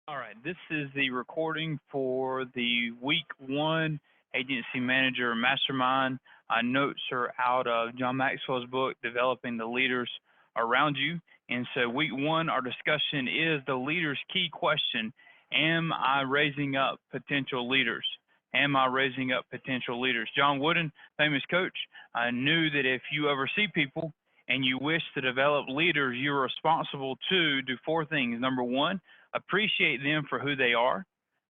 All right, this is the recording for the week one agency manager mastermind. Notes are out of John Maxwell's book, Developing the Leaders Around You. And so, week one, our discussion is the leader's key question. Am I raising up potential leaders? Am I raising up potential leaders? John Wooden, famous coach, knew that if you oversee people and you wish to develop leaders, you're responsible to do four things. Number one, appreciate them for who they are.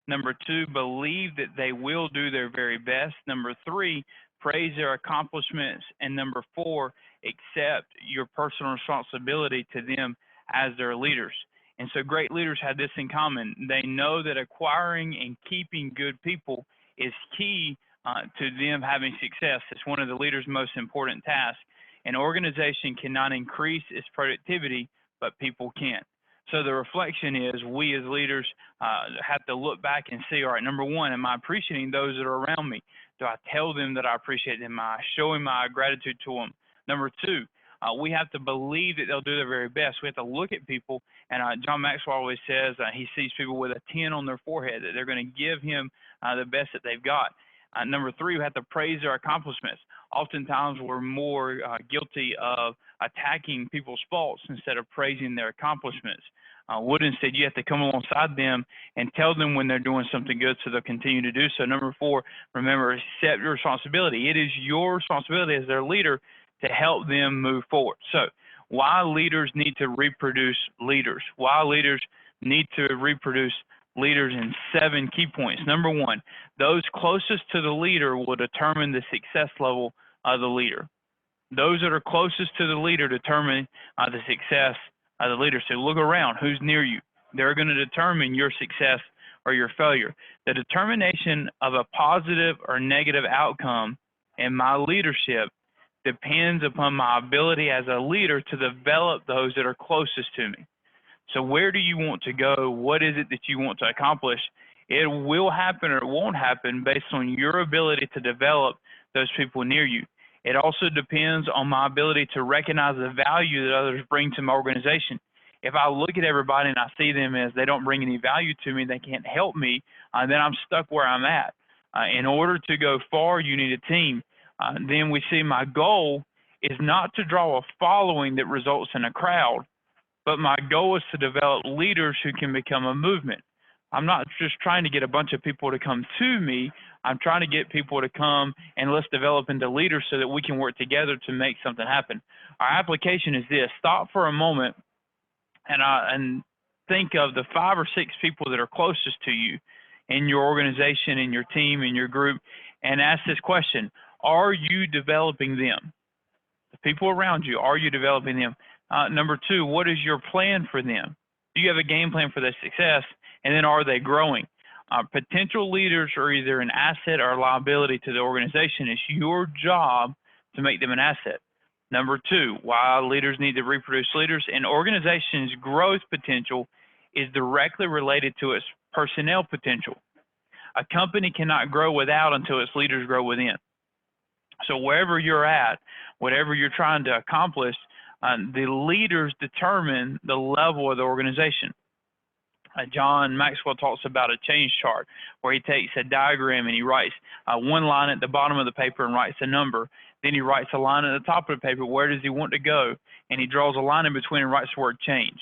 Number two, believe that they will do their very best. Number three, praise their accomplishments. And number four, accept your personal responsibility to them as their leaders. And so great leaders have this in common. They know that acquiring and keeping good people is key to them having success. It's one of the leader's most important tasks. An organization cannot increase its productivity, but people can. So the reflection is we as leaders have to look back and see, all right, number one, am I appreciating those that are around me? Do I tell them that I appreciate them? Am I showing my gratitude to them? Number two, we have to believe that they'll do their very best. We have to look at people, and John Maxwell always says he sees people with a 10 on their forehead, that they're going to give him the best that they've got. Number three, we have to praise their accomplishments. Oftentimes, we're more guilty of attacking people's faults instead of praising their accomplishments. Wooden said you have to come alongside them and tell them when they're doing something good so they'll continue to do so. Number four, remember, accept your responsibility. It is your responsibility as their leader to help them move forward. So why leaders need to reproduce leaders? Why leaders need to reproduce leaders in 7 key points. Number one, those closest to the leader will determine the success level of the leader. Those that are closest to the leader determine the success of the leader. So look around, who's near you. They're going to determine your success or your failure. The determination of a positive or negative outcome in my leadership depends upon my ability as a leader to develop those that are closest to me. So where do you want to go? What is it that you want to accomplish? It will happen or it won't happen based on your ability to develop those people near you. It also depends on my ability to recognize the value that others bring to my organization. If I look at everybody and I see them as they don't bring any value to me, they can't help me, then I'm stuck where I'm at. In order to go far, you need a team. Then we see my goal is not to draw a following that results in a crowd, but my goal is to develop leaders who can become a movement. I'm not just trying to get a bunch of people to come to me. I'm trying to get people to come and let's develop into leaders so that we can work together to make something happen. Our application is this. Stop for a moment and think of the 5 or 6 people that are closest to you in your organization, in your team, in your group, and ask this question. Are you developing them? The people around you, are you developing them? Number two, what is your plan for them? Do you have a game plan for their success? And then are they growing? Potential leaders are either an asset or a liability to the organization. It's your job to make them an asset. Number two, why leaders need to reproduce leaders. An organization's growth potential is directly related to its personnel potential. A company cannot grow without until its leaders grow within. So wherever you're at, whatever you're trying to accomplish, the leaders determine the level of the organization. John Maxwell talks about a change chart where he takes a diagram and he writes one line at the bottom of the paper and writes a number. Then he writes a line at the top of the paper. Where does he want to go? And he draws a line in between and writes the word change.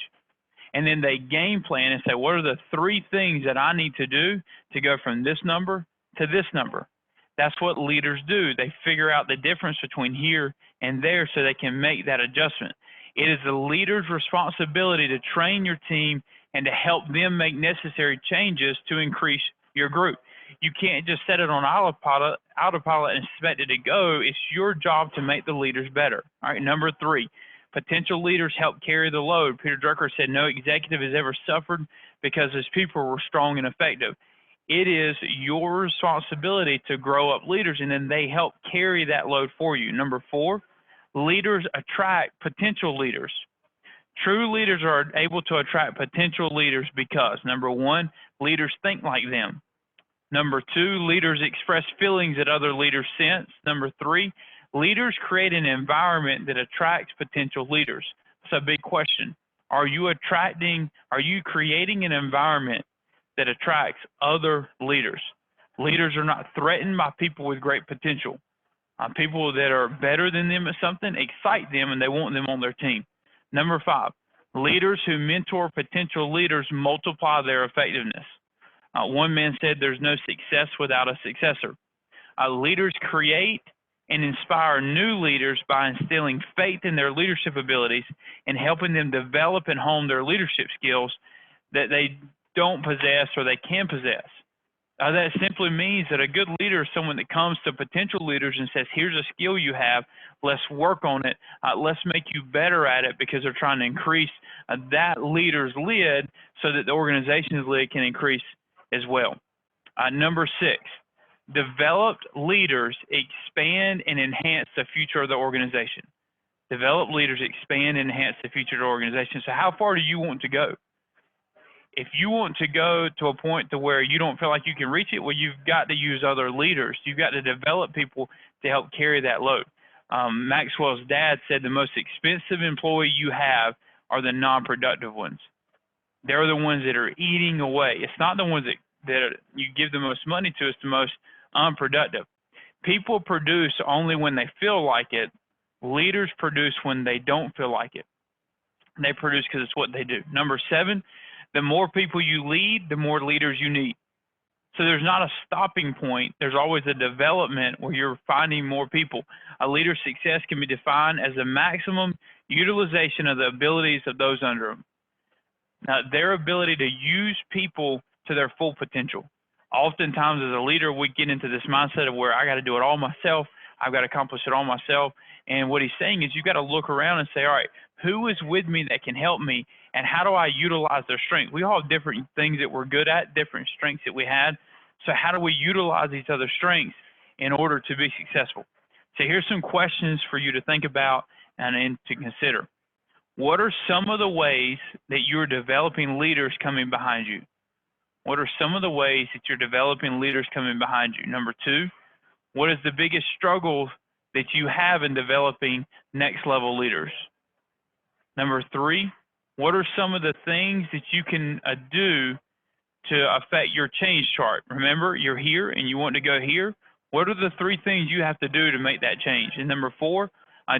And then they game plan and say, what are the 3 things that I need to do to go from this number to this number? That's what leaders do. They figure out the difference between here and there so they can make that adjustment. It is the leader's responsibility to train your team and to help them make necessary changes to increase your group. You can't just set it on autopilot and expect it to go. It's your job to make the leaders better. All right, number 3, potential leaders help carry the load. Peter Drucker said no executive has ever suffered because his people were strong and effective. It is your responsibility to grow up leaders, and then they help carry that load for you. Number 4, leaders attract potential leaders. True leaders are able to attract potential leaders because, number 1, leaders think like them. Number 2, leaders express feelings that other leaders sense. Number 3, leaders create an environment that attracts potential leaders. It's a big question. Are you creating an environment that attracts other leaders. Leaders are not threatened by people with great potential. People that are better than them at something excite them and they want them on their team. Number 5, leaders who mentor potential leaders multiply their effectiveness. One man said there's no success without a successor. Leaders create and inspire new leaders by instilling faith in their leadership abilities and helping them develop and hone their leadership skills that they don't possess or they can possess. That simply means that a good leader is someone that comes to potential leaders and says, here's a skill you have, let's work on it, let's make you better at it, because they're trying to increase that leader's lid so that the organization's lid can increase as well. Number 6, developed leaders expand and enhance the future of the organization. Developed leaders expand and enhance the future of the organization. So how far do you want to go? If you want to go to a point to where you don't feel like you can reach it, well, you've got to use other leaders. You've got to develop people to help carry that load. Maxwell's dad said the most expensive employee you have are the non-productive ones. They're the ones that are eating away. It's not the ones that you give the most money to, it's the most unproductive. People produce only when they feel like it. Leaders produce when they don't feel like it. They produce because it's what they do. Number 7, the more people you lead, the more leaders you need. So there's not a stopping point. There's always a development where you're finding more people. A leader's success can be defined as the maximum utilization of the abilities of those under them. Now, their ability to use people to their full potential. Oftentimes, as a leader, we get into this mindset of where I got to do it all myself. I've got to accomplish it all myself. And what he's saying is you've got to look around and say, all right, who is with me that can help me, and how do I utilize their strengths? We all have different things that we're good at, different strengths that we had. So how do we utilize each other's strengths in order to be successful? So here's some questions for you to think about and to consider. What are some of the ways that you're developing leaders coming behind you? What are some of the ways that you're developing leaders coming behind you? Number 2, what is the biggest struggle that you have in developing next level leaders? Number 3, what are some of the things that you can do to affect your change chart? Remember, you're here and you want to go here. What are the 3 things you have to do to make that change? And number 4,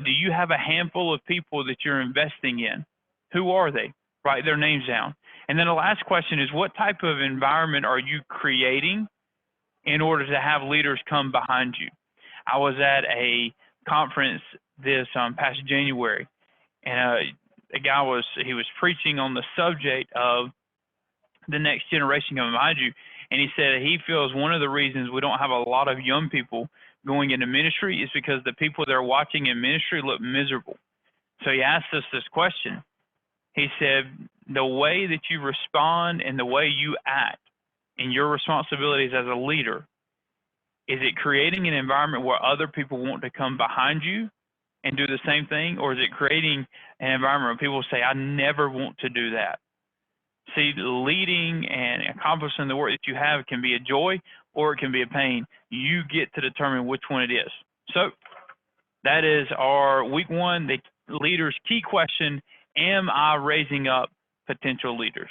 do you have a handful of people that you're investing in? Who are they? Write their names down. And then the last question is, what type of environment are you creating in order to have leaders come behind you? I was at a conference this past January, and a guy was preaching on the subject of the next generation coming behind you, and he said he feels one of the reasons we don't have a lot of young people going into ministry is because the people they're watching in ministry look miserable. So he asked us this question. He said, the way that you respond and the way you act in your responsibilities as a leader, is it creating an environment where other people want to come behind you and do the same thing? Or is it creating an environment where people say, I never want to do that? See, leading and accomplishing the work that you have can be a joy or it can be a pain. You get to determine which one it is. So that is our week 1, the leader's key question: am I raising up potential leaders?